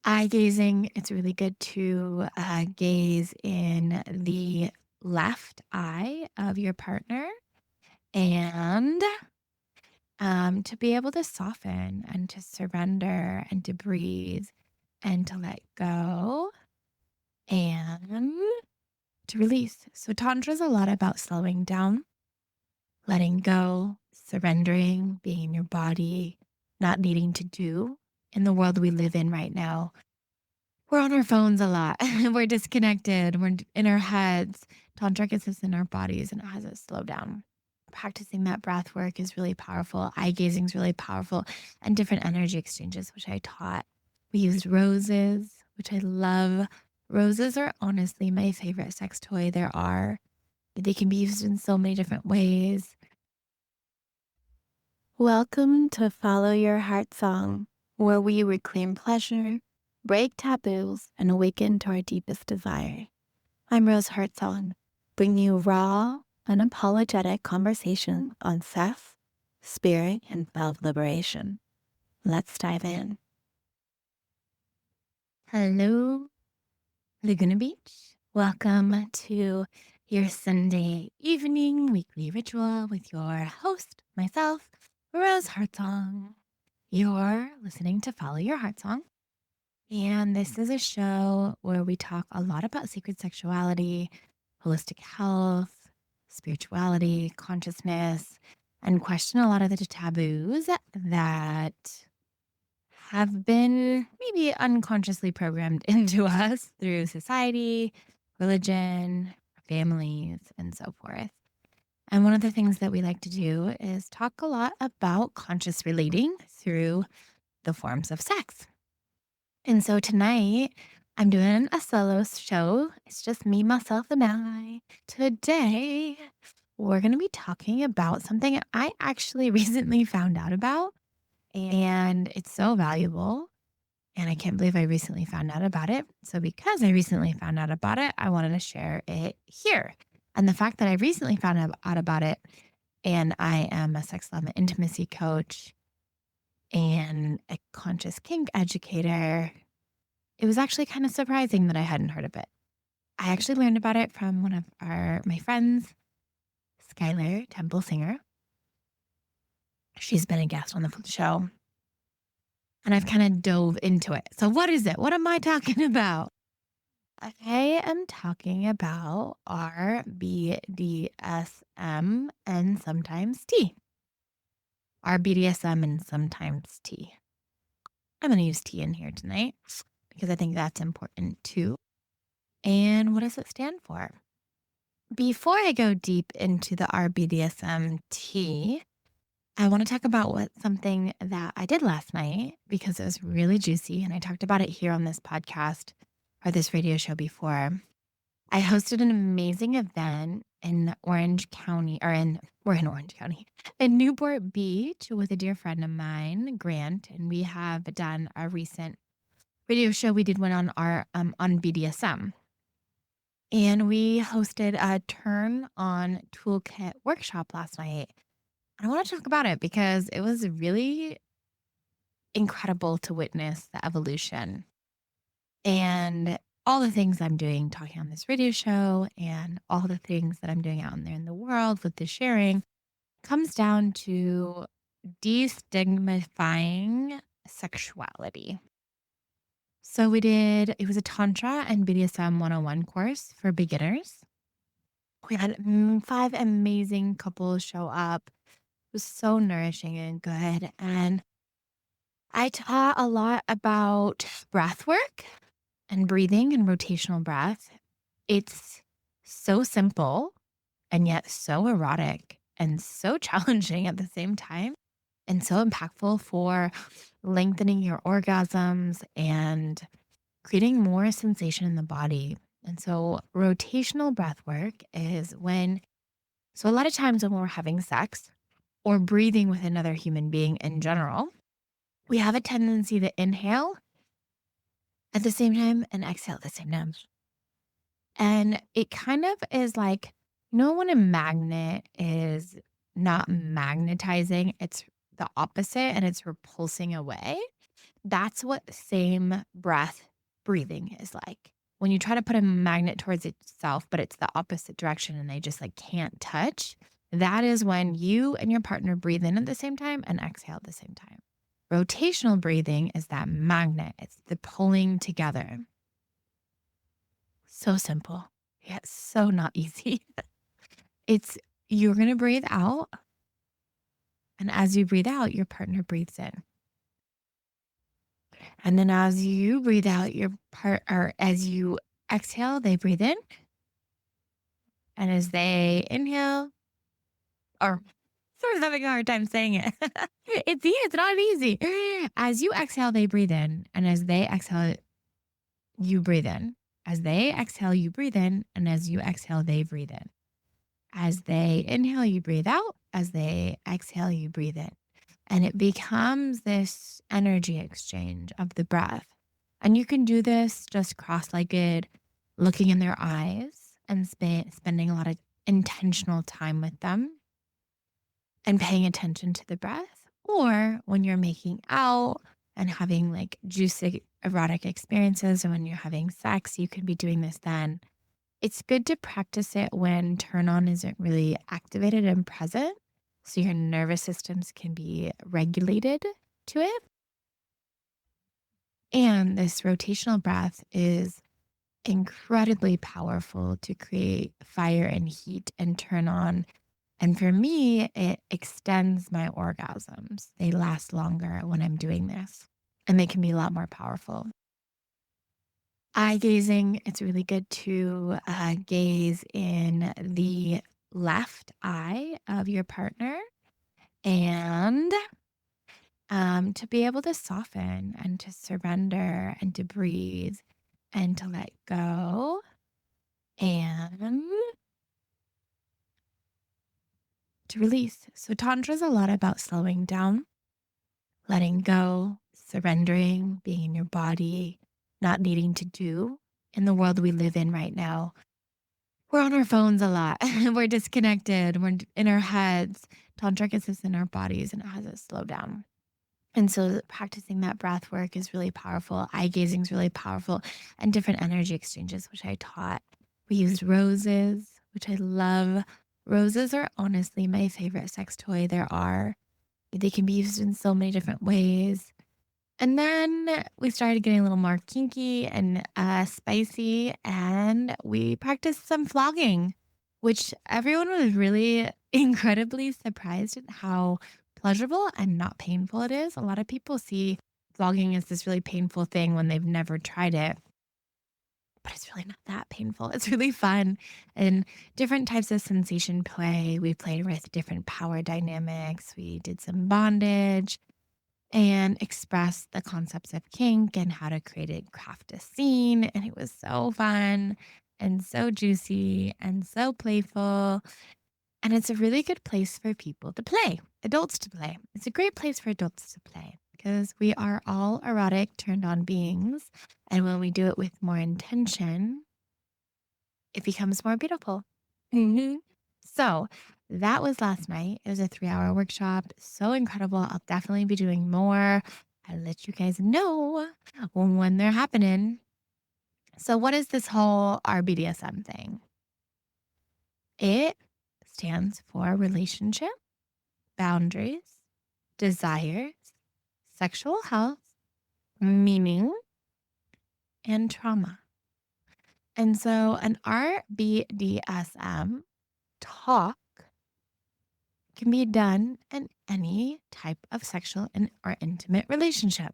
Eye gazing, it's really good to gaze in the left eye of your partner and to be able to soften and to surrender and to breathe and to let go and to release. So, Tantra is a lot about slowing down, letting go, surrendering, being in your body, not needing to do. In the world we live in right now, we're on our phones a lot. We're disconnected. We're in our heads. Tantra gets us in our bodies and it has us slow down. Practicing that breath work is really powerful. Eye gazing is really powerful. And different energy exchanges, which I taught. We used roses, which I love. Roses are honestly my favorite sex toy there are. They can be used in so many different ways. Welcome to Follow Your Heartsong, where we reclaim pleasure, break taboos, and awaken to our deepest desire. I'm Rose Heartsong, bringing you raw, unapologetic conversations on sex, spirit, and self-liberation. Let's dive in. Hello, Laguna Beach. Welcome to your Sunday evening weekly ritual with your host, myself, Rose Heartsong. You're listening to Follow Your Heartsong. And this is a show where we talk a lot about sacred sexuality, holistic health, spirituality, consciousness, and question a lot of the taboos that have been maybe unconsciously programmed into us through society, religion, families, and so forth. And one of the things that we like to do is talk a lot about conscious relating through the forms of sex. And so tonight, I'm doing a solo show. It's just me, myself, and I. Today, we're going to be talking about something I actually recently found out about, and it's so valuable. And I can't believe I recently found out about it. So, because I recently found out about it, I wanted to share it here. And the fact that I recently found out about it, and I am a sex, love, and intimacy coach and a conscious kink educator, it was actually kind of surprising that I hadn't heard of it. I actually learned about it from one of my friends, Skylar Temple Singer. She's been a guest on the show, and I've kind of dove into it. So what is it? What am I talking about? I am talking about R-BDSM and sometimes T. R-BDSM and sometimes T. I'm going to use T in here tonight because I think that's important too. And what does it stand for? Before I go deep into the R-BDSM-T, I want to talk about something that I did last night because it was really juicy. And I talked about it here on this podcast or this radio show before. I hosted an amazing event in Orange County, we're in Orange County, in Newport Beach with a dear friend of mine, Grant. And we have done a recent radio show. We did one on BDSM. And we hosted a turn on toolkit workshop last night. And I want to talk about it because it was really incredible to witness the evolution and all the things I'm doing, talking on this radio show and all the things that I'm doing out there in the world with the sharing comes down to destigmatizing sexuality. So it was a Tantra and BDSM 101 course for beginners. We had 5 amazing couples show up. It was so nourishing and good. And I taught a lot about breath work and breathing and rotational breath. It's so simple and yet so erotic and so challenging at the same time and so impactful for lengthening your orgasms and creating more sensation in the body. And so rotational breath work is so a lot of times when we're having sex or breathing with another human being in general, we have a tendency to inhale at the same time and exhale at the same time. And it kind of is like, when a magnet is not magnetizing, it's the opposite and it's repulsing away. That's what same breath breathing is like. When you try to put a magnet towards itself, but it's the opposite direction and they just like can't touch, that is when you and your partner breathe in at the same time and exhale at the same time. Rotational breathing is that magnet, it's the pulling together. So simple, yet so not easy. It's you're going to breathe out. And as you breathe out, your partner breathes in. And then as you breathe out, or as you exhale, they breathe in. And as they inhale, or sort of having a hard time saying it. It's not easy. As you exhale, they breathe in. And as they exhale, you breathe in. As they exhale, you breathe in. And as you exhale, they breathe in. As they inhale, you breathe out. As they exhale, you breathe in. And it becomes this energy exchange of the breath. And you can do this just cross-legged, looking in their eyes and spending a lot of intentional time with them and paying attention to the breath. Or when you're making out and having like juicy erotic experiences, or when you're having sex, you can be doing this then. It's good to practice it when turn on isn't really activated and present, so your nervous systems can be regulated to it. And this rotational breath is incredibly powerful to create fire and heat and turn on. And for me, it extends my orgasms. They last longer when I'm doing this, and they can be a lot more powerful. Eye gazing, it's really good to gaze in the left eye of your partner and to be able to soften and to surrender and to breathe and to let go and to release. So, Tantra is a lot about slowing down, letting go, surrendering, being in your body, not needing to do. In the world we live in right now, we're on our phones a lot. We're disconnected. We're in our heads. Tantra gets us in our bodies and it has us slow down. And so practicing that breath work is really powerful. Eye gazing is really powerful, and different energy exchanges, which I taught. We used roses, which I love. Roses are honestly my favorite sex toy there are. They can be used in so many different ways. And then we started getting a little more kinky and spicy, and we practiced some flogging, which everyone was really incredibly surprised at how pleasurable and not painful it is. A lot of people see flogging as this really painful thing when they've never tried it, but it's really not that painful. It's really fun, and different types of sensation play. We played with different power dynamics. We did some bondage and express the concepts of kink and how to create and craft a scene. And it was so fun and so juicy and so playful. And it's a really good place for people to play, adults to play. It's a great place for adults to play because we are all erotic, turned on beings. And when we do it with more intention, it becomes more beautiful. Mhm. So that was last night. It was a 3-hour workshop. So incredible. I'll definitely be doing more. I'll let you guys know when they're happening. So, what is this whole R-BDSM thing? It stands for relationship, boundaries, desires, sexual health, meaning, and trauma. And so, an R-BDSM talk can be done in any type of sexual or intimate relationship.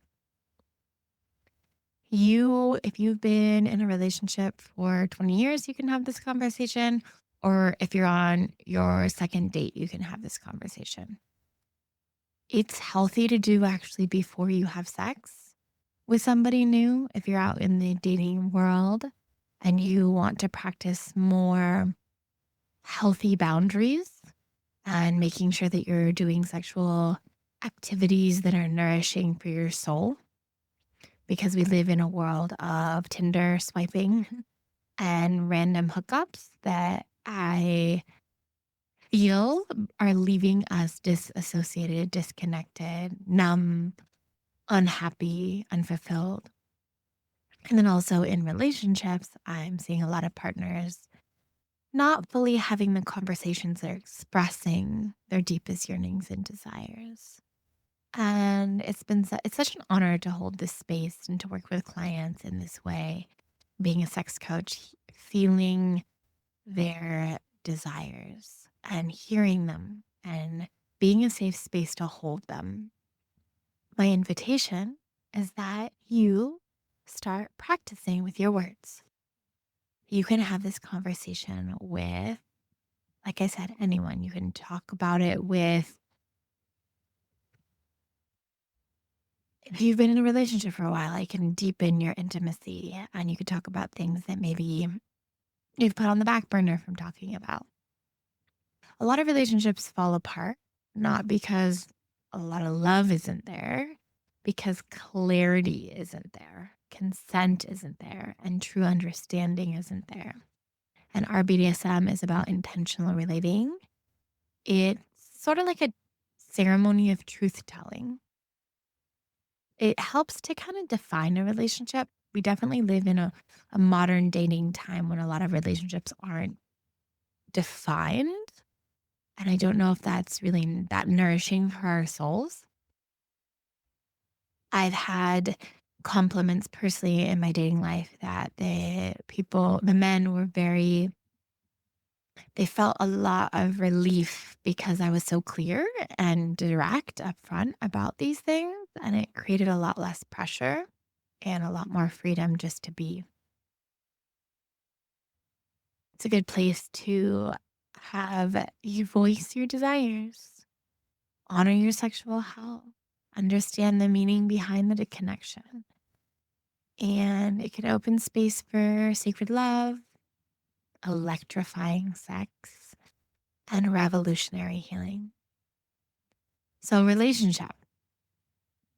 If you've been in a relationship for 20 years, you can have this conversation. Or if you're on your second date, you can have this conversation. It's healthy to do actually before you have sex with somebody new. If you're out in the dating world and you want to practice more healthy boundaries, and making sure that you're doing sexual activities that are nourishing for your soul, because we live in a world of Tinder swiping and random hookups that I feel are leaving us disassociated, disconnected, numb, unhappy, unfulfilled. And then also in relationships, I'm seeing a lot of partners not fully having the conversations that are expressing their deepest yearnings and desires. And it's such an honor to hold this space and to work with clients in this way, being a sex coach, feeling their desires and hearing them and being a safe space to hold them. My invitation is that you start practicing with your words. You can have this conversation with, like I said, anyone. You can talk about it with, if you've been in a relationship for a while, I can deepen your intimacy and you could talk about things that maybe you've put on the back burner from talking about. A lot of relationships fall apart, not because a lot of love isn't there, because clarity isn't there, consent isn't there, and true understanding isn't there. And R-BDSM is about intentional relating. It's sort of like a ceremony of truth telling. It helps to kind of define a relationship. We definitely live in a modern dating time when a lot of relationships aren't defined. And I don't know if that's really that nourishing for our souls. I've had compliments personally in my dating life that the men were they felt a lot of relief because I was so clear and direct upfront about these things. And it created a lot less pressure and a lot more freedom just to be. It's a good place to have you voice your desires, honor your sexual health, understand the meaning behind the connection. And it can open space for sacred love, electrifying sex, and revolutionary healing. So, relationship,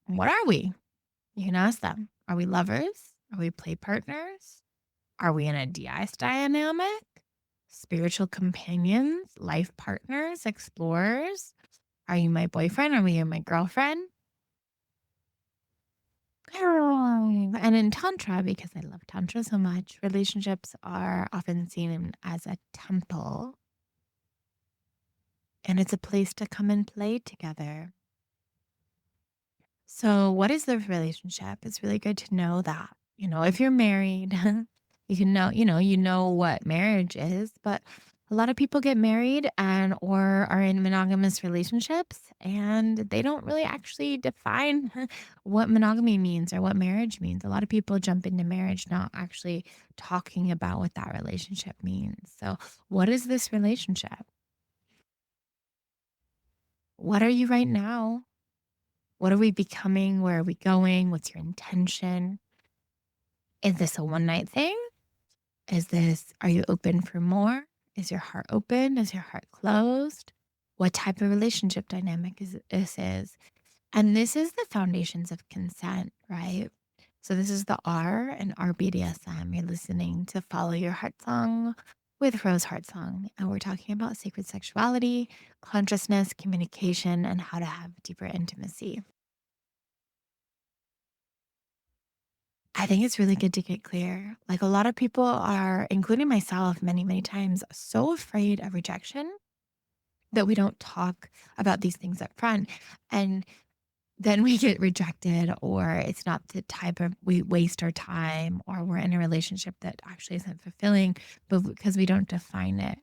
what are we? You can ask them. Are we lovers? Are we play partners? Are we in a DI dynamic? Spiritual companions, life partners, explorers? Are you my boyfriend? Are you my girlfriend? And in Tantra, because I love Tantra so much, relationships are often seen as a temple. And it's a place to come and play together. So, what is the relationship? It's really good to know that. If you're married, you know what marriage is, but a lot of people get married and or are in monogamous relationships and they don't really actually define what monogamy means or what marriage means. A lot of people jump into marriage not actually talking about what that relationship means. So, what is this relationship? What are you right now? What are we becoming? Where are we going? What's your intention? Is this a one night thing? Are you open for more? Is your heart open? Is your heart closed? What type of relationship dynamic is this is? And this is the foundations of consent, right? So this is the R and R-BDSM. You're listening to Follow Your Heartsong with Rose Heartsong. And we're talking about sacred sexuality, consciousness, communication, and how to have deeper intimacy. I think it's really good to get clear. Like a lot of people are, including myself, many, many times, so afraid of rejection that we don't talk about these things up front. And then we get rejected, or it's not the type of, we waste our time, or we're in a relationship that actually isn't fulfilling, but because we don't define it.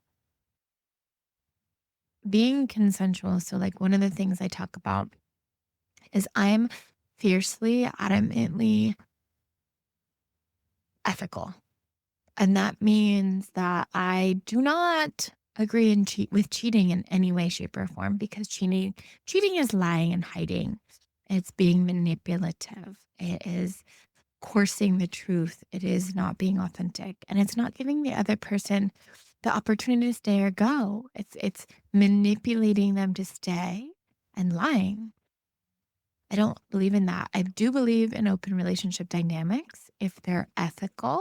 Being consensual. So, like, one of the things I talk about is I'm fiercely, adamantly ethical. And that means that I do not agree with cheating in any way, shape, or form because cheating is lying and hiding. It's being manipulative. It is coursing the truth. It is not being authentic. And it's not giving the other person the opportunity to stay or go. It's manipulating them to stay and lying. I don't believe in that. I do believe in open relationship dynamics if they're ethical,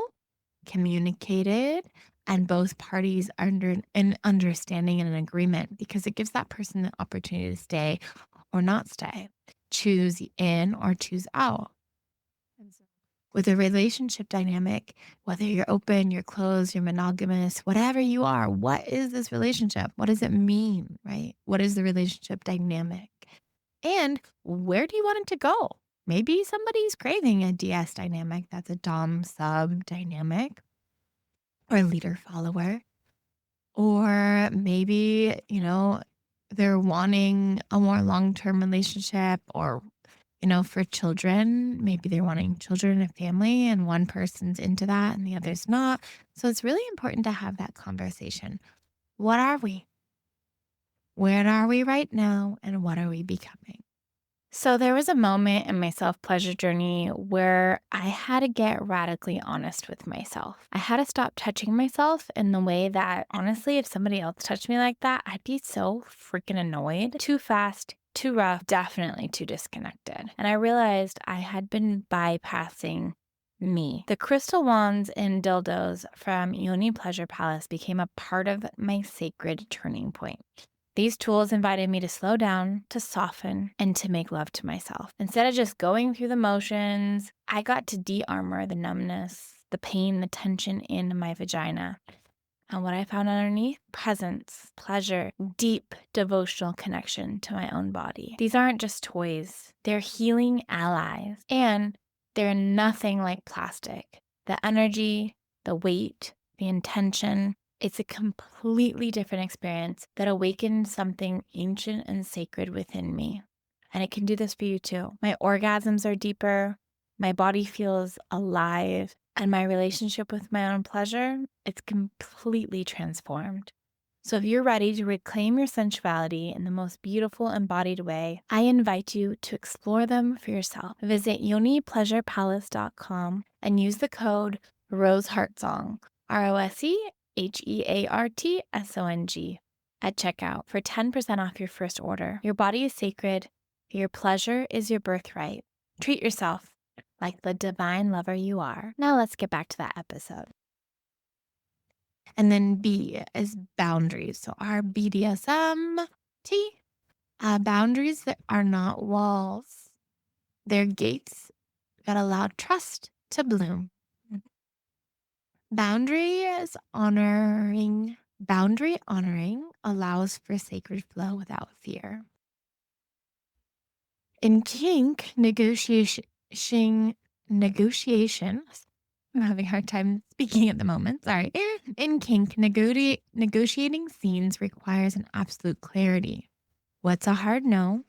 communicated, and both parties are under an understanding and an agreement because it gives that person the opportunity to stay or not stay. choose in or choose out. And so with a relationship dynamic, whether you're open, you're closed, you're monogamous, whatever you are, what is this relationship? What does it mean, right? What is the relationship dynamic? And where do you want it to go? Maybe somebody's craving a DS dynamic that's a Dom sub dynamic or leader follower. Or maybe, they're wanting a more long-term relationship or, for children, maybe they're wanting children and family and one person's into that and the other's not. So it's really important to have that conversation. What are we? Where are we right now? And what are we becoming? So there was a moment in my self-pleasure journey where I had to get radically honest with myself. I had to stop touching myself in the way that, honestly, if somebody else touched me like that, I'd be so freaking annoyed. Too fast, too rough, definitely too disconnected. And I realized I had been bypassing me. The crystal wands and dildos from Yoni Pleasure Palace became a part of my sacred turning point. These tools invited me to slow down, to soften, and to make love to myself. Instead of just going through the motions, I got to de-armor the numbness, the pain, the tension in my vagina. And what I found underneath? Presence, pleasure, deep devotional connection to my own body. These aren't just toys. They're healing allies. And they're nothing like plastic. The energy, the weight, the intention, it's a completely different experience that awakened something ancient and sacred within me. And it can do this for you too. My orgasms are deeper, my body feels alive, and my relationship with my own pleasure, it's completely transformed. So if you're ready to reclaim your sensuality in the most beautiful embodied way, I invite you to explore them for yourself. Visit yonipleasurepalace.com and use the code Rose Heartsong, ROSEHEARTSONG, at checkout for 10% off your first order. Your body is sacred. Your pleasure is your birthright. Treat yourself like the divine lover you are. Now let's get back to that episode. And then B is boundaries. So R-BDSM-T, boundaries that are not walls. They're gates that allow trust to bloom. Boundary honoring allows for sacred flow without fear. In kink, negotiations, I'm having a hard time speaking at the moment, sorry. In kink, negotiating scenes requires an absolute clarity. What's a hard no?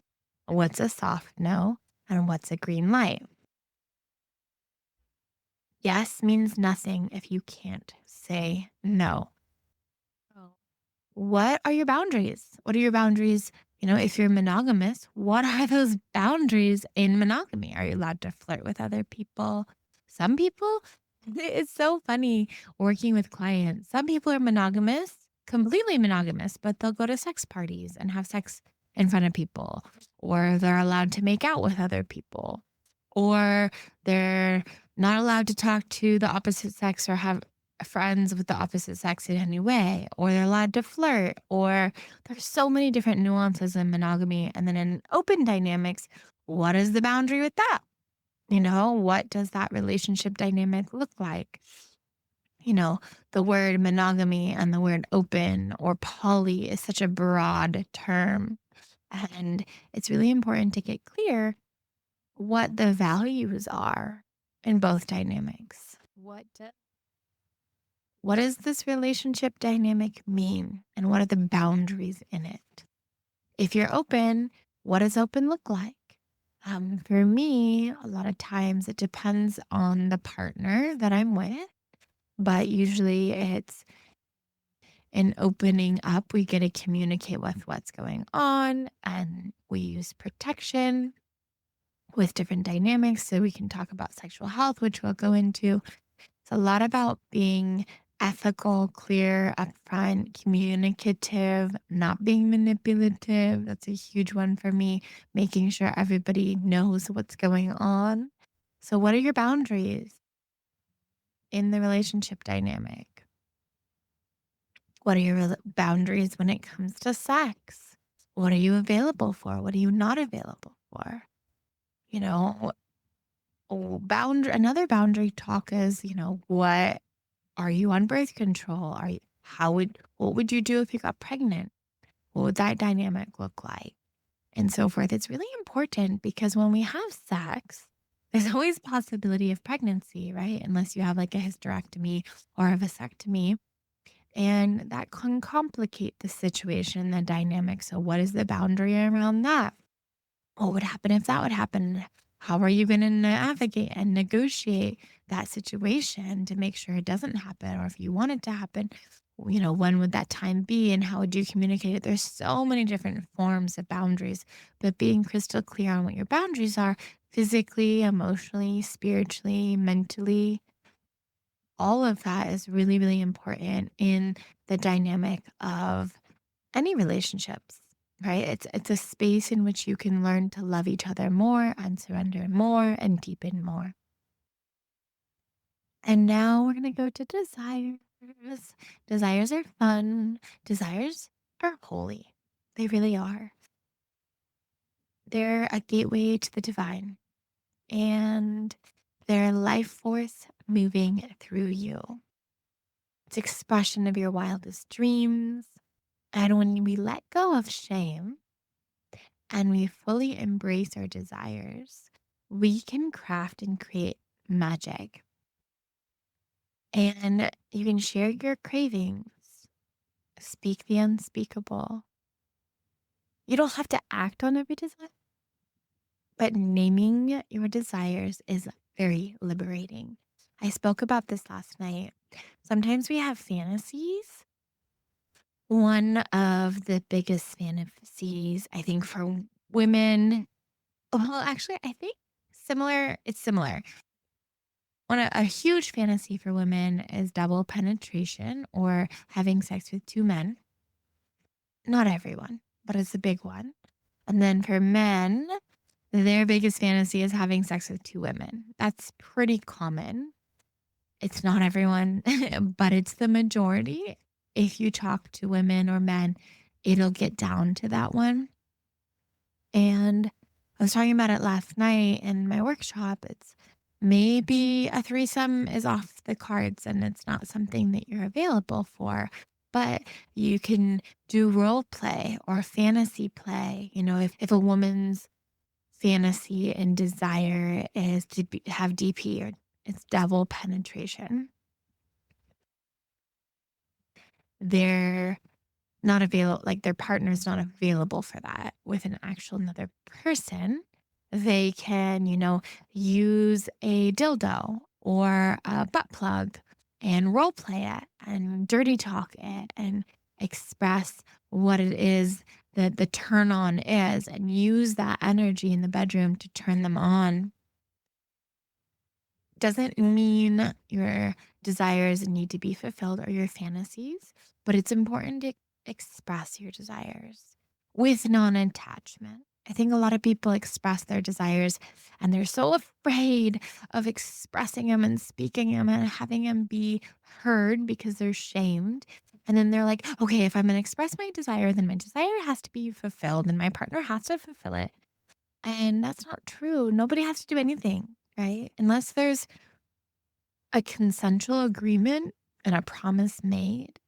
What's a soft no? And what's a green light? Yes means nothing if you can't say no. What are your boundaries? What are your boundaries? If you're monogamous, what are those boundaries in monogamy? Are you allowed to flirt with other people? Some people, it's so funny working with clients. Some people are monogamous, completely monogamous, but they'll go to sex parties and have sex in front of people, or they're allowed to make out with other people, or they're not allowed to talk to the opposite sex or have friends with the opposite sex in any way, or they're allowed to flirt, or there's so many different nuances in monogamy. And then in open dynamics, what is the boundary with that? What does that relationship dynamic look like? The word monogamy and the word open or poly is such a broad term. And it's really important to get clear what the values are in both dynamics. What does this relationship dynamic mean? And what are the boundaries in it? If you're open, what does open look like? For me, a lot of times it depends on the partner that I'm with, but usually it's in opening up, we get to communicate with what's going on, and we use protection with different dynamics so we can talk about sexual health, which we'll go into. It's a lot about being ethical, clear, upfront, communicative, not being manipulative. That's a huge one for me, making sure everybody knows what's going on. So what are your boundaries in the relationship dynamic? What are your boundaries when it comes to sex? What are you available for? What are you not available for? You know, another boundary talk is, what are you on birth control? What would you do if you got pregnant? What would that dynamic look like? And so forth. It's really important because when we have sex, there's always possibility of pregnancy, right? Unless you have like a hysterectomy or a vasectomy. And that can complicate the situation, the dynamic. So, what is the boundary around that? What would happen if that would happen? How are you going to navigate and negotiate that situation to make sure it doesn't happen? Or if you want it to happen, when would that time be and how would you communicate it? There's so many different forms of boundaries, but being crystal clear on what your boundaries are physically, emotionally, spiritually, mentally, all of that is really, really important in the dynamic of any relationships, right? It's a space in which you can learn to love each other more and surrender more and deepen more. And now we're gonna go to desires. Desires are fun. Desires are holy. They really are. They're a gateway to the divine and they're life force moving through you. It's expression of your wildest dreams. And when we let go of shame, and we fully embrace our desires, we can craft and create magic. And you can share your cravings, speak the unspeakable. You don't have to act on every desire, but naming your desires is very liberating. I spoke about this last night. Sometimes we have fantasies. One of the biggest fantasies, I think, for women, well, actually, I think it's similar. A huge fantasy for women is double penetration or having sex with two men. Not everyone, but it's a big one. And then for men, their biggest fantasy is having sex with two women. That's pretty common. It's not everyone, but it's the majority. If you talk to women or men, it'll get down to that one. And I was talking about it last night in my workshop. It's maybe a threesome is off the cards and it's not something that you're available for, but you can do role play or fantasy play. If a woman's fantasy and desire is to have DP or it's double penetration, they're not available, like their partner's not available for that with an actual another person, they can, use a dildo or a butt plug and role play it and dirty talk it and express what it is that the turn on is and use that energy in the bedroom to turn them on. Doesn't mean your desires need to be fulfilled or your fantasies, but it's important to express your desires with non attachment. I think a lot of people express their desires and they're so afraid of expressing them and speaking them and having them be heard because they're shamed. And then they're like, okay, if I'm going to express my desire, then my desire has to be fulfilled and my partner has to fulfill it. And that's not true. Nobody has to do anything, right? Unless there's a consensual agreement and a promise made,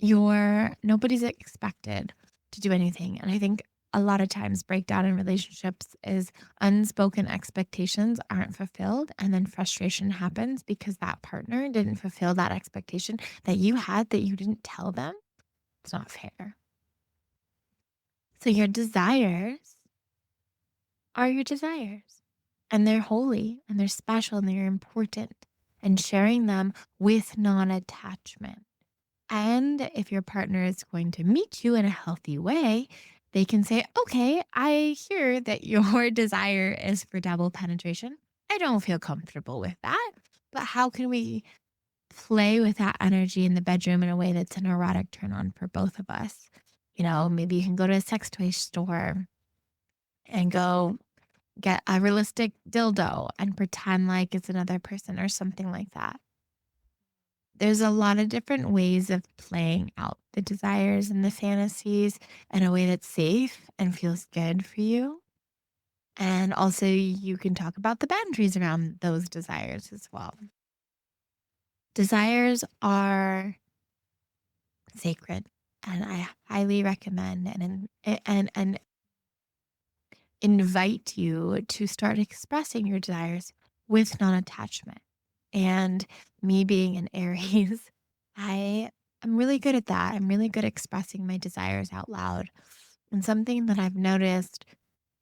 nobody's expected to do anything. And I think a lot of times breakdown in relationships is unspoken expectations aren't fulfilled. And then frustration happens because that partner didn't fulfill that expectation that you had that you didn't tell them. It's not fair. So your desires are your desires. And they're holy and they're special and they're important. And sharing them with non attachment. And if your partner is going to meet you in a healthy way, they can say, okay, I hear that your desire is for double penetration. I don't feel comfortable with that. But how can we play with that energy in the bedroom in a way that's an erotic turn on for both of us? Maybe you can go to a sex toy store and go get a realistic dildo and pretend like it's another person or something like that. There's a lot of different ways of playing out the desires and the fantasies in a way that's safe and feels good for you. And also, you can talk about the boundaries around those desires as well. Desires are sacred, and I highly recommend and invite you to start expressing your desires with non-attachment. And me being an Aries, I am really good at that. I'm really good at expressing my desires out loud. And something that I've noticed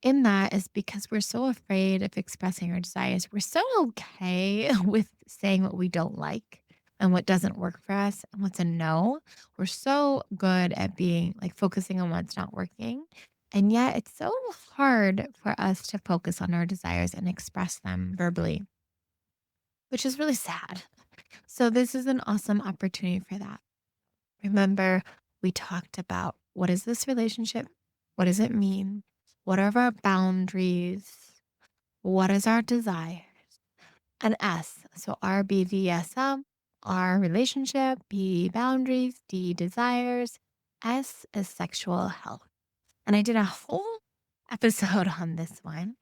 in that is because we're so afraid of expressing our desires. We're so okay with saying what we don't like and what doesn't work for us and what's a no. We're so good at being like focusing on what's not working. And yet it's so hard for us to focus on our desires and express them verbally, which is really sad. So, this is an awesome opportunity for that. Remember, we talked about what is this relationship? What does it mean? What are our boundaries? What is our desire? And S. So R-BDSM, R relationship, B boundaries, D desires, S is sexual health. And I did a whole episode on this one.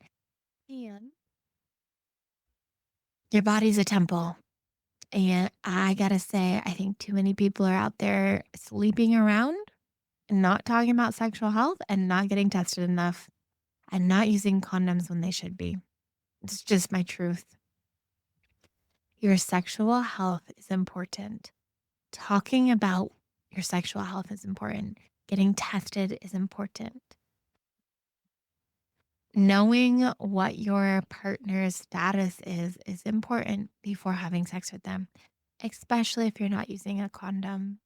And your body's a temple. And I gotta say, I think too many people are out there sleeping around, not talking about sexual health, and not getting tested enough, and not using condoms when they should be. It's just my truth. Your sexual health is important. Talking about your sexual health is important. Getting tested is important. Knowing what your partner's status is important before having sex with them, especially if you're not using a condom.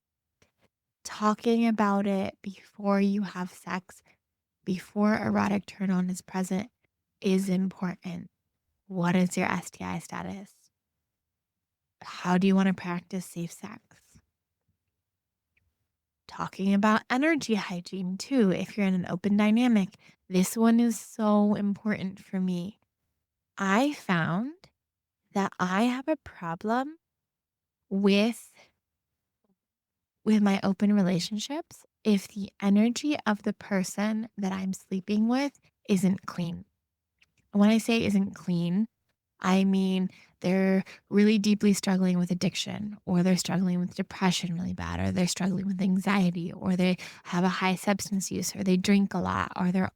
Talking about it before you have sex, before erotic turn on is present, is important. What is your STI status? How do you want to practice safe sex? Talking about energy hygiene too, if you're in an open dynamic. This one is so important for me. I found that I have a problem with my open relationships if the energy of the person that I'm sleeping with isn't clean. When I say isn't clean, I mean they're really deeply struggling with addiction, or they're struggling with depression really bad, or they're struggling with anxiety, or they have a high substance use, or they drink a lot, or they're,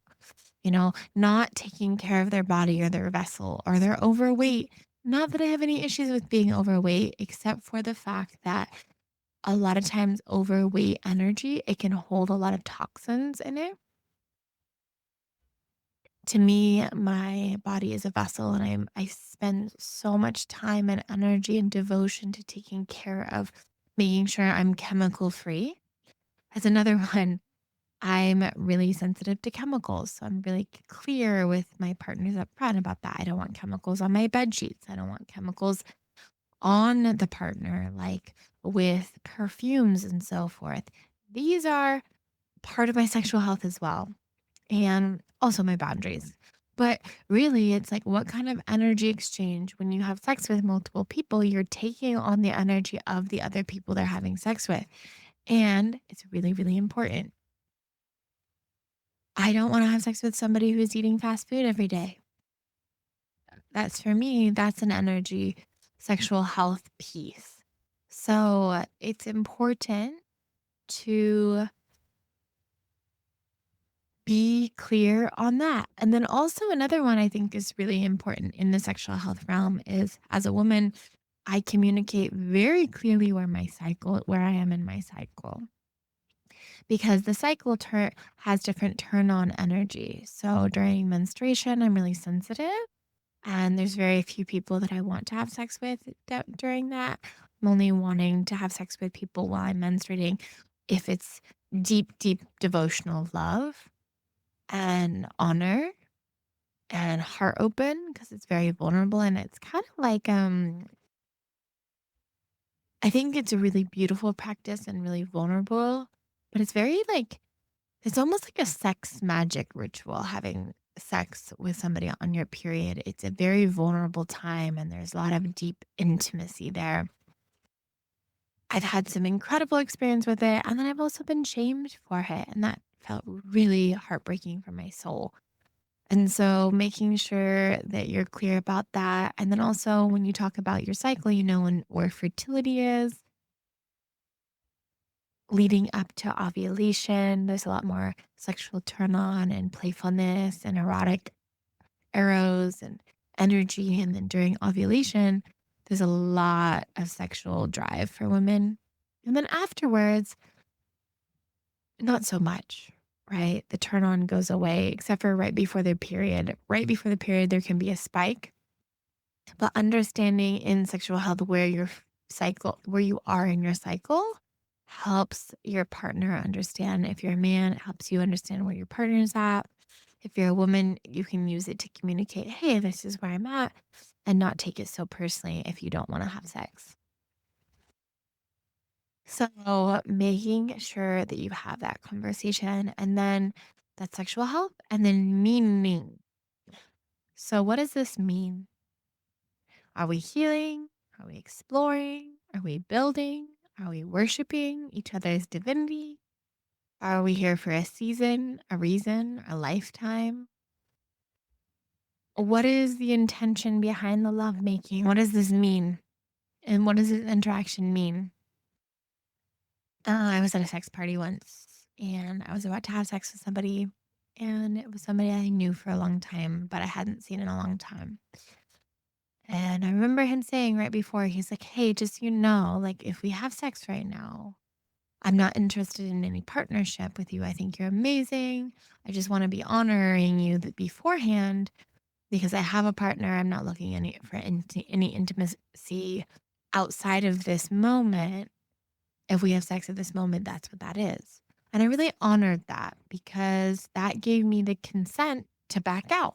not taking care of their body or their vessel, or they're overweight. Not that I have any issues with being overweight, except for the fact that a lot of times overweight energy, it can hold a lot of toxins in it. To me, my body is a vessel, and I spend so much time and energy and devotion to taking care of making sure I'm chemical free. As another one, I'm really sensitive to chemicals. So I'm really clear with my partners up front about that. I don't want chemicals on my bed sheets. I don't want chemicals on the partner, like with perfumes and so forth. These are part of my sexual health as well, and also my boundaries. But really, it's like what kind of energy exchange when you have sex with multiple people, you're taking on the energy of the other people they're having sex with. And it's really, really important. I don't want to have sex with somebody who's eating fast food every day. That's for me, that's an energy sexual health piece. So it's important to be clear on that. And then also another one I think is really important in the sexual health realm is, as a woman, I communicate very clearly where I am in my cycle, because the cycle has different turn on energy. So during menstruation, I'm really sensitive, and there's very few people that I want to have sex with during that. I'm only wanting to have sex with people while I'm menstruating if it's deep, deep devotional love and honor and heart open, because it's very vulnerable, and it's kind of like I think it's a really beautiful practice and really vulnerable, but it's very like it's almost like a sex magic ritual, having sex with somebody on your period. It's a very vulnerable time, and there's a lot of deep intimacy there. I've had some incredible experience with it, and then I've also been shamed for it, and that felt really heartbreaking for my soul. And so making sure that you're clear about that. And then also when you talk about your cycle, you know when where fertility is leading up to ovulation. There's a lot more sexual turn on and playfulness and erotic arrows and energy. And then during ovulation, there's a lot of sexual drive for women. And then afterwards, not so much, right? The turn on goes away, except for right before the period. Right before the period, there can be a spike. But understanding in sexual health where your cycle, where you are in your cycle, helps your partner understand. If you're a man, it helps you understand where your partner is at. If you're a woman, you can use it to communicate, hey, this is where I'm at, and not take it so personally if you don't want to have sex. So, making sure that you have that conversation and then that sexual health and then meaning. So, what does this mean? Are we healing? Are we exploring? Are we building? Are we worshiping each other's divinity? Are we here for a season, a reason, a lifetime? What is the intention behind the lovemaking? What does this mean? And what does this interaction mean? I was at a sex party once and I was about to have sex with somebody, and it was somebody I knew for a long time, but I hadn't seen in a long time. And I remember him saying right before, he's like, hey, just so you know, like if we have sex right now, I'm not interested in any partnership with you. I think you're amazing. I just want to be honoring you beforehand because I have a partner. I'm not looking for any intimacy outside of this moment. If we have sex at this moment, that's what that is. And I really honored that because that gave me the consent to back out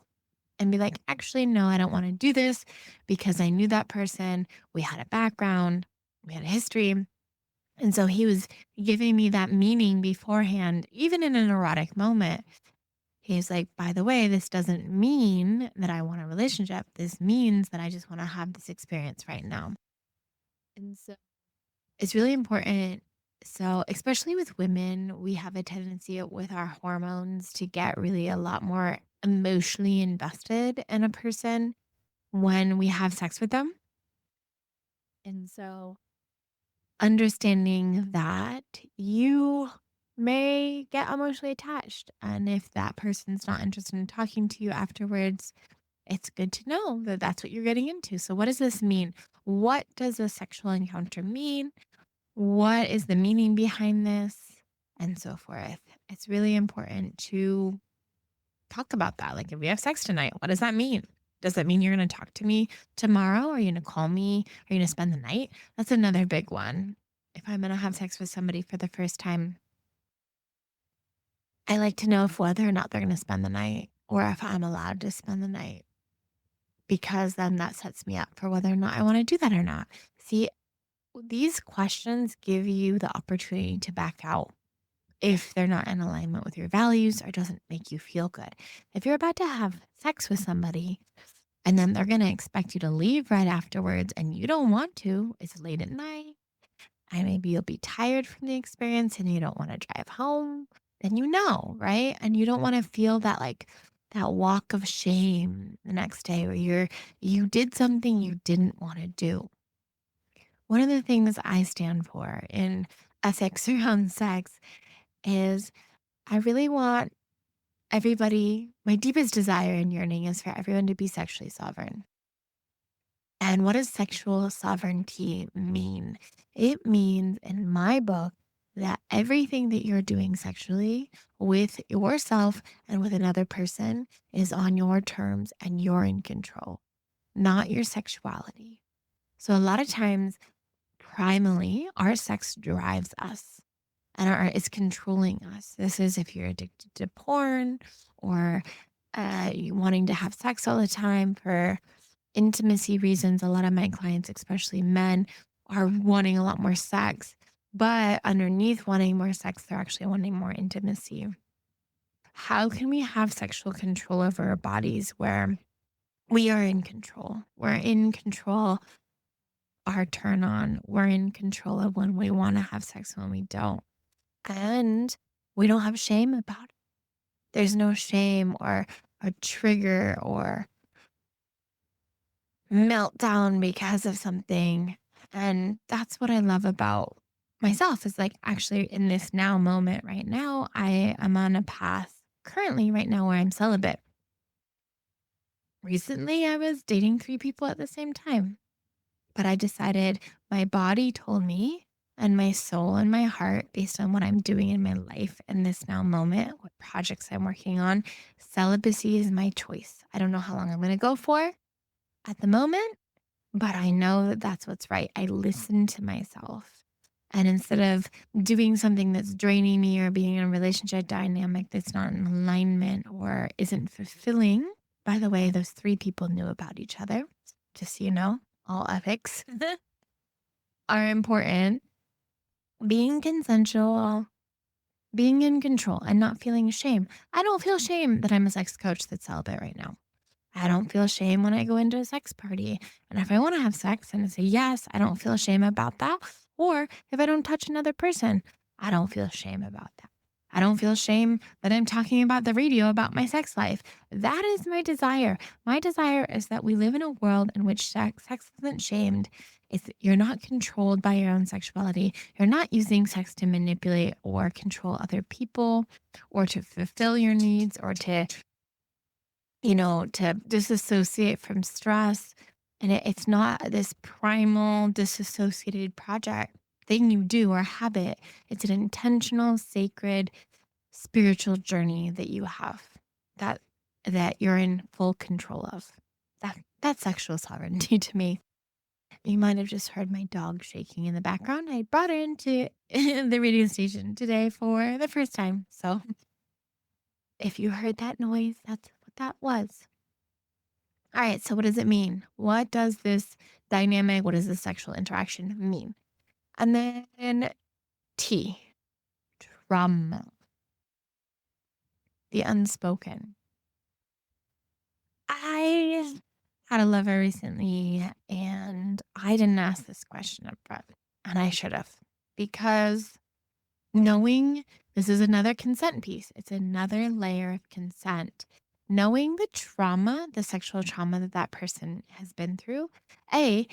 and be like, actually, no, I don't want to do this because I knew that person. We had a background, we had a history. And so he was giving me that meaning beforehand, even in an erotic moment. He's like, by the way, this doesn't mean that I want a relationship. This means that I just want to have this experience right now. And so it's really important. So, especially with women, we have a tendency with our hormones to get really a lot more emotionally invested in a person when we have sex with them. And so, understanding that you may get emotionally attached. And if that person's not interested in talking to you afterwards, it's good to know that that's what you're getting into. So, what does this mean? What does a sexual encounter mean? What is the meaning behind this? And so forth. It's really important to talk about that. Like, if we have sex tonight, what does that mean? Does that mean you're going to talk to me tomorrow? Are you going to call me? Are you going to spend the night? That's another big one. If I'm going to have sex with somebody for the first time, I like to know if whether or not they're going to spend the night or if I'm allowed to spend the night, because then that sets me up for whether or not I want to do that or not. See, these questions give you the opportunity to back out if they're not in alignment with your values or doesn't make you feel good. If you're about to have sex with somebody and then they're going to expect you to leave right afterwards and you don't want to, it's late at night, and maybe you'll be tired from the experience and you don't want to drive home, then you know, right? And you don't want to feel that like that walk of shame the next day where you did something you didn't want to do. One of the things I stand for in ethics around sex is I really want everybody, my deepest desire and yearning is for everyone to be sexually sovereign. And what does sexual sovereignty mean? It means, in my book, that everything that you're doing sexually with yourself and with another person is on your terms and you're in control, not your sexuality. So, a lot of times, primally, our sex drives us and is controlling us. This is if you're addicted to porn or you wanting to have sex all the time for intimacy reasons. A lot of my clients, especially men, are wanting a lot more sex, but underneath wanting more sex, they're actually wanting more intimacy. How can we have sexual control over our bodies where we are in control? We're in control our turn on. We're in control of when we want to have sex, when we don't. And we don't have shame about it. There's no shame or a trigger or meltdown because of something. And that's what I love about myself is like actually in this now moment right now, I am on a path currently right now where I'm celibate. Recently, I was dating 3 people at the same time, but I decided my body told me and my soul and my heart, based on what I'm doing in my life in this now moment, what projects I'm working on, celibacy is my choice. I don't know how long I'm going to go for at the moment, but I know that that's what's right. I listen to myself. And instead of doing something that's draining me or being in a relationship dynamic that's not in alignment or isn't fulfilling, by the way, those 3 people knew about each other, just so you know, all ethics are important. Being consensual, being in control, and not feeling shame. I don't feel shame that I'm a sex coach that's celibate right now. I don't feel shame when I go into a sex party. And if I want to have sex and I say yes, I don't feel shame about that. Or if I don't touch another person, I don't feel shame about that. I don't feel shame that I'm talking about the radio about my sex life. That is my desire. My desire is that we live in a world in which sex isn't shamed. It's you're not controlled by your own sexuality. You're not using sex to manipulate or control other people or to fulfill your needs or to disassociate from stress. And it's not this primal, disassociated project thing you do or habit. It's an intentional, sacred, spiritual journey that you have that that you're in full control of. That's sexual sovereignty to me. You might have just heard my dog shaking in the background. I brought her into the radio station today for the first time. So if you heard that noise, that's what that was. All right. So, what does it mean? What does this dynamic, what does this sexual interaction mean? And then T, trauma, the unspoken. I had a lover recently and I didn't ask this question up front, and I should have, because knowing this is another consent piece, it's another layer of consent. Knowing the trauma, the sexual trauma that that person has been through, A,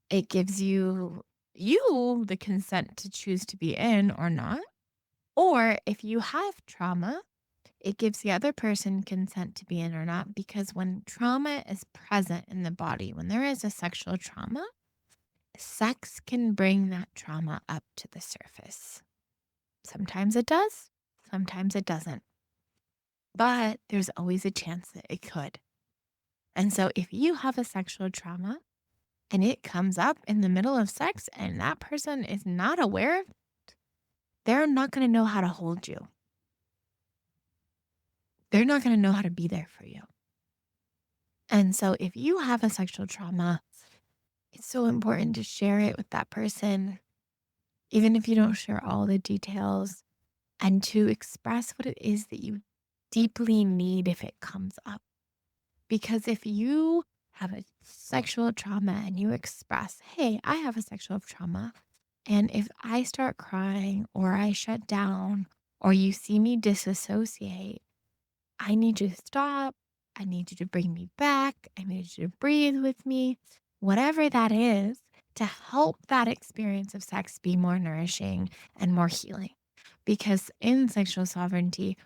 it gives you the consent to choose to be in or not. Or if you have trauma, it gives the other person consent to be in or not, because when trauma is present in the body, when there is a sexual trauma, sex can bring that trauma up to the surface. Sometimes it does, sometimes it doesn't. But there's always a chance that it could. And so if you have a sexual trauma, and it comes up in the middle of sex and that person is not aware of it, they're not going to know how to hold you. They're not going to know how to be there for you. And so if you have a sexual trauma, it's so important to share it with that person, even if you don't share all the details, and to express what it is that you deeply need if it comes up. Because if you have a sexual trauma and you express, hey, I have a sexual trauma, and if I start crying or I shut down or you see me disassociate, I need you to stop. I need you to bring me back. I need you to breathe with me, whatever that is, to help that experience of sex be more nourishing and more healing. Because in sexual sovereignty,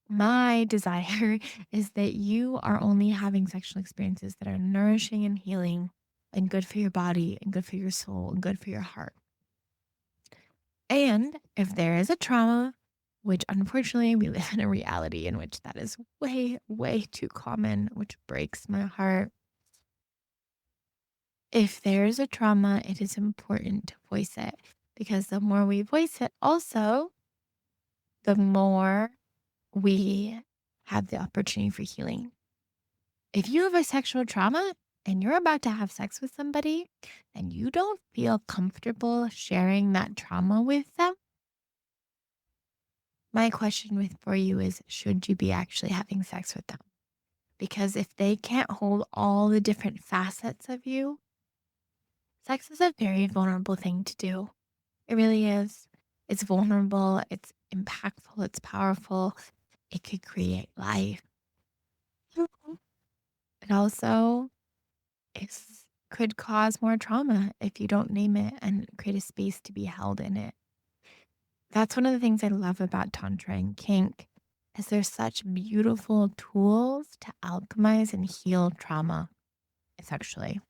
my desire is that you are only having sexual experiences that are nourishing and healing and good for your body and good for your soul and good for your heart. And if there is a trauma, which unfortunately we live in a reality in which that is way, way too common, which breaks my heart. If there's a trauma, it is important to voice it, because the more we voice it, also, the more we have the opportunity for healing. If you have a sexual trauma and you're about to have sex with somebody and you don't feel comfortable sharing that trauma with them, my question for you is, should you be actually having sex with them? Because if they can't hold all the different facets of you, sex is a very vulnerable thing to do. It really is. It's vulnerable, it's impactful, it's powerful. It could create life. It also could cause more trauma if you don't name it and create a space to be held in it. That's one of the things I love about Tantra and kink is there's such beautiful tools to alchemize and heal trauma, essentially.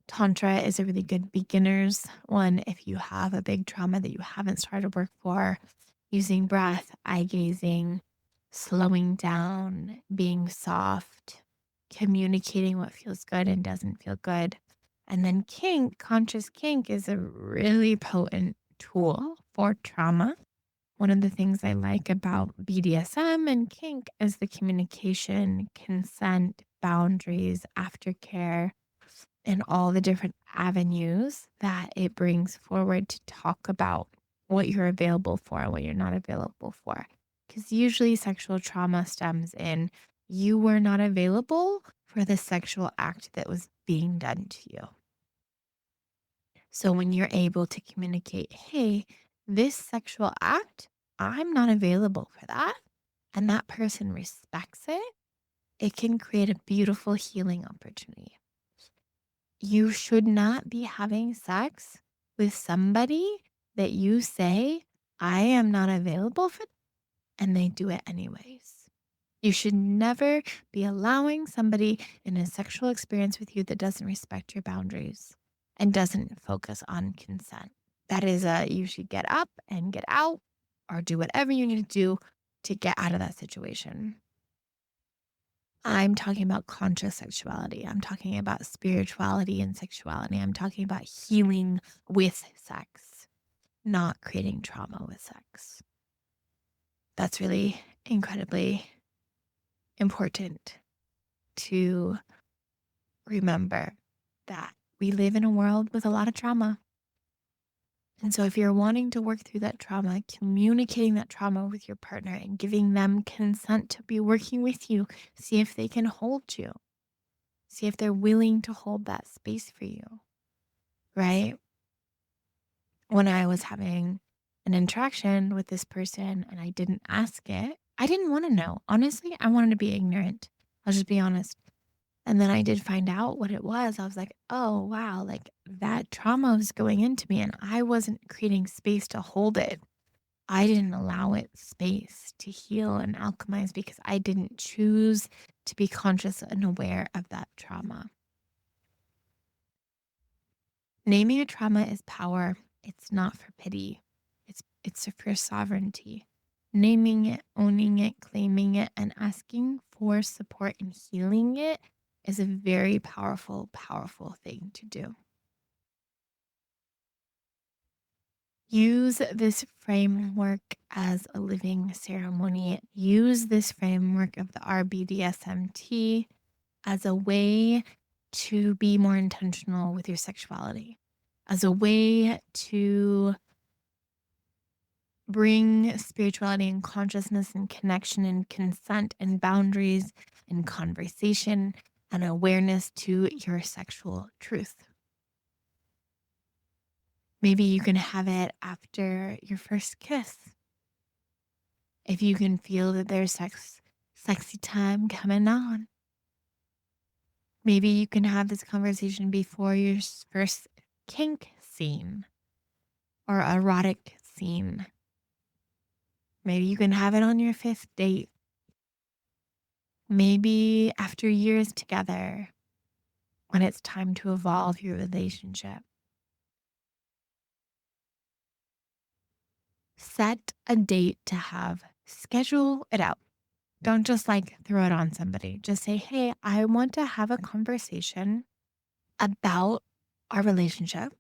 Tantra is a really good beginner's one if you have a big trauma that you haven't started work for, using breath, eye gazing, slowing down, being soft, communicating what feels good and doesn't feel good. And then kink, conscious kink, is a really potent tool for trauma. One of the things I like about BDSM and kink is the communication, consent, boundaries, aftercare, and all the different avenues that it brings forward to talk about what you're available for and what you're not available for. Because usually sexual trauma stems in you were not available for the sexual act that was being done to you. So when you're able to communicate, hey, this sexual act, I'm not available for that, and that person respects it, it can create a beautiful healing opportunity. You should not be having sex with somebody that you say, I am not available for, and they do it anyways. You should never be allowing somebody in a sexual experience with you that doesn't respect your boundaries and doesn't focus on consent. That is you should get up and get out or do whatever you need to do to get out of that situation. I'm talking about conscious sexuality. I'm talking about spirituality and sexuality. I'm talking about healing with sex, not creating trauma with sex. That's really incredibly important to remember that we live in a world with a lot of trauma. And so if you're wanting to work through that trauma, communicating that trauma with your partner and giving them consent to be working with you, see if they can hold you. See if they're willing to hold that space for you, right? When I was having an interaction with this person and I didn't ask it, I didn't want to know. Honestly, I wanted to be ignorant. I'll just be honest. And then I did find out what it was. I was like, oh, wow, like that trauma was going into me and I wasn't creating space to hold it. I didn't allow it space to heal and alchemize because I didn't choose to be conscious and aware of that trauma. Naming a trauma is power. It's not for pity. It's for sovereignty. Naming it, owning it, claiming it, and asking for support and healing it is a very powerful, powerful thing to do. Use this framework as a living ceremony. Use this framework of the R-BDSM-T as a way to be more intentional with your sexuality, as a way to bring spirituality and consciousness and connection and consent and boundaries and conversation and awareness to your sexual truth. Maybe you can have it after your first kiss. If you can feel that there's sexy time coming on. Maybe you can have this conversation before your first kink scene or erotic scene. Maybe you can have it on your fifth date. Maybe after years together, when it's time to evolve your relationship. Set a date to have, schedule it out. Don't just like throw it on somebody. Just say, hey, I want to have a conversation about our relationship.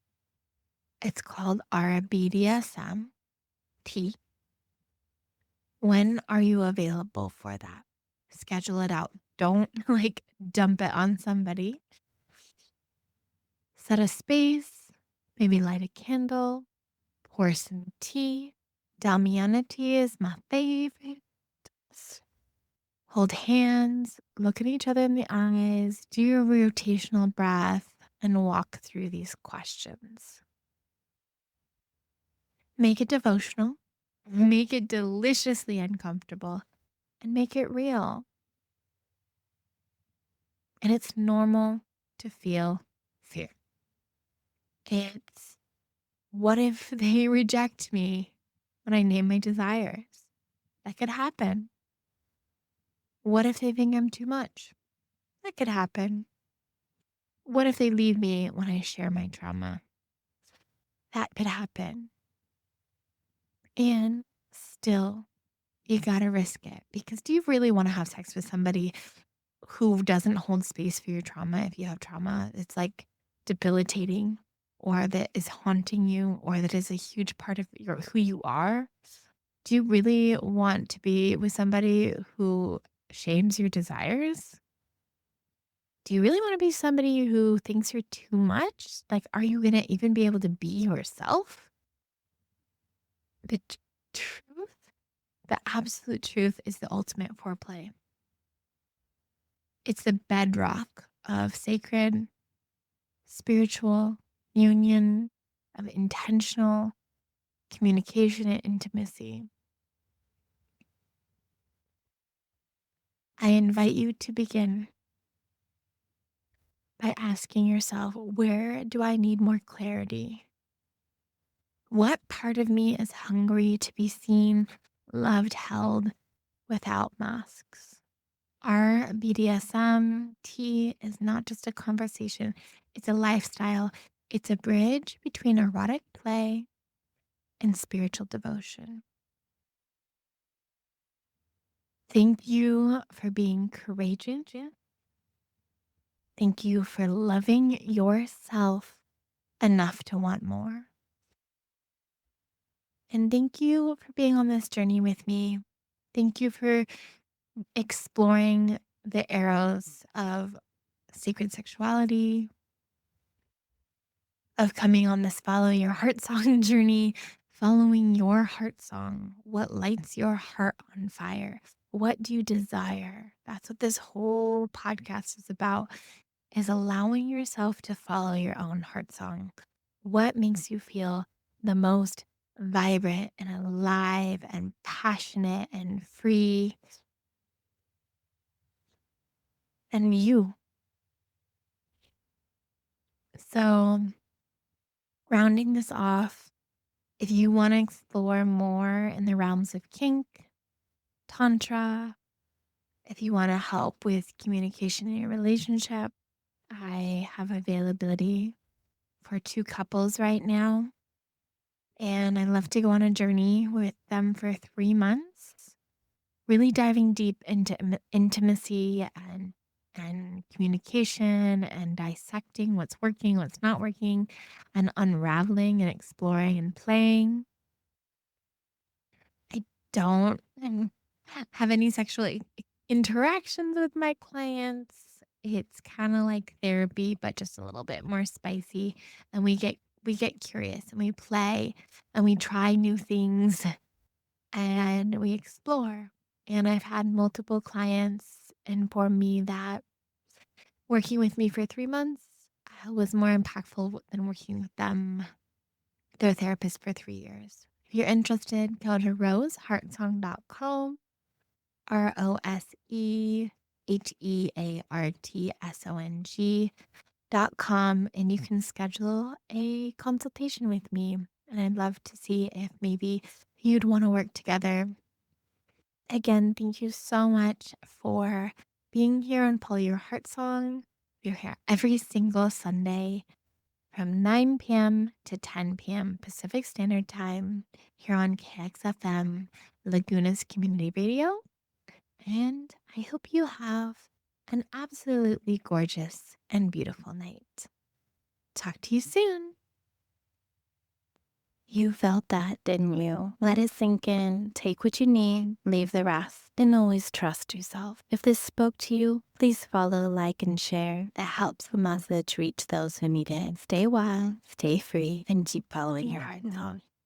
It's called R-BDSM-T. When are you available for that? Schedule it out. Don't like dump it on somebody. Set a space, maybe light a candle, pour some tea. Damiana tea is my favorite. Hold hands, look at each other in the eyes, do your rotational breath, and walk through these questions. Make it devotional, make it deliciously uncomfortable, and make it real. And it's normal to feel fear. It's what if they reject me when I name my desires? That could happen. What if they think I'm too much? That could happen. What if they leave me when I share my trauma? That could happen. And still, you gotta risk it, because do you really want to have sex with somebody who doesn't hold space for your trauma? If you have trauma, it's like debilitating, or that is haunting you, or that is a huge part of who you are. Do you really want to be with somebody who shames your desires? Do you really want to be somebody who thinks you're too much? Like, are you going to even be able to be yourself? The truth, the absolute truth is the ultimate foreplay. It's the bedrock of sacred, spiritual union, of intentional communication and intimacy. I invite you to begin by asking yourself, where do I need more clarity? What part of me is hungry to be seen, loved, held without masks? R-BDSM-T is not just a conversation, it's a lifestyle. It's a bridge between erotic play and spiritual devotion. Thank you for being courageous. Thank you for loving yourself enough to want more. And thank you for being on this journey with me. Thank you for exploring the arrows of sacred sexuality, of coming on this Follow Your Heartsong journey, following your heart song. What lights your heart on fire? What do you desire? That's what this whole podcast is about, is allowing yourself to follow your own heart song. What makes you feel the most vibrant and alive and passionate and free? And you. So, rounding this off, if you want to explore more in the realms of kink, Tantra, if you want to help with communication in your relationship, I have availability for 2 couples right now. And I love to go on a journey with them for 3 months, really diving deep into intimacy and communication, and dissecting what's working, what's not working, and unraveling and exploring and playing. I don't have any sexual interactions with my clients. It's kind of like therapy, but just a little bit more spicy. And we get curious, and we play, and we try new things, and we explore. And I've had multiple clients inform me that working with me for 3 months was more impactful than working with their therapist, for 3 years. If you're interested, go to roseheartsong.com, ROSEHEARTSONG.com, and you can schedule a consultation with me. And I'd love to see if maybe you'd want to work together. Again, thank you so much for being here on Follow Your Heartsong. We're here every single Sunday from 9 p.m. to 10 p.m. Pacific Standard Time here on KXFM, Laguna's Community Radio. And I hope you have an absolutely gorgeous and beautiful night. Talk to you soon. You felt that, didn't you? Let it sink in, take what you need, leave the rest, and always trust yourself. If this spoke to you, please follow, like, and share. That helps the message reach those who need it. Stay wild, stay free, and keep following your heart.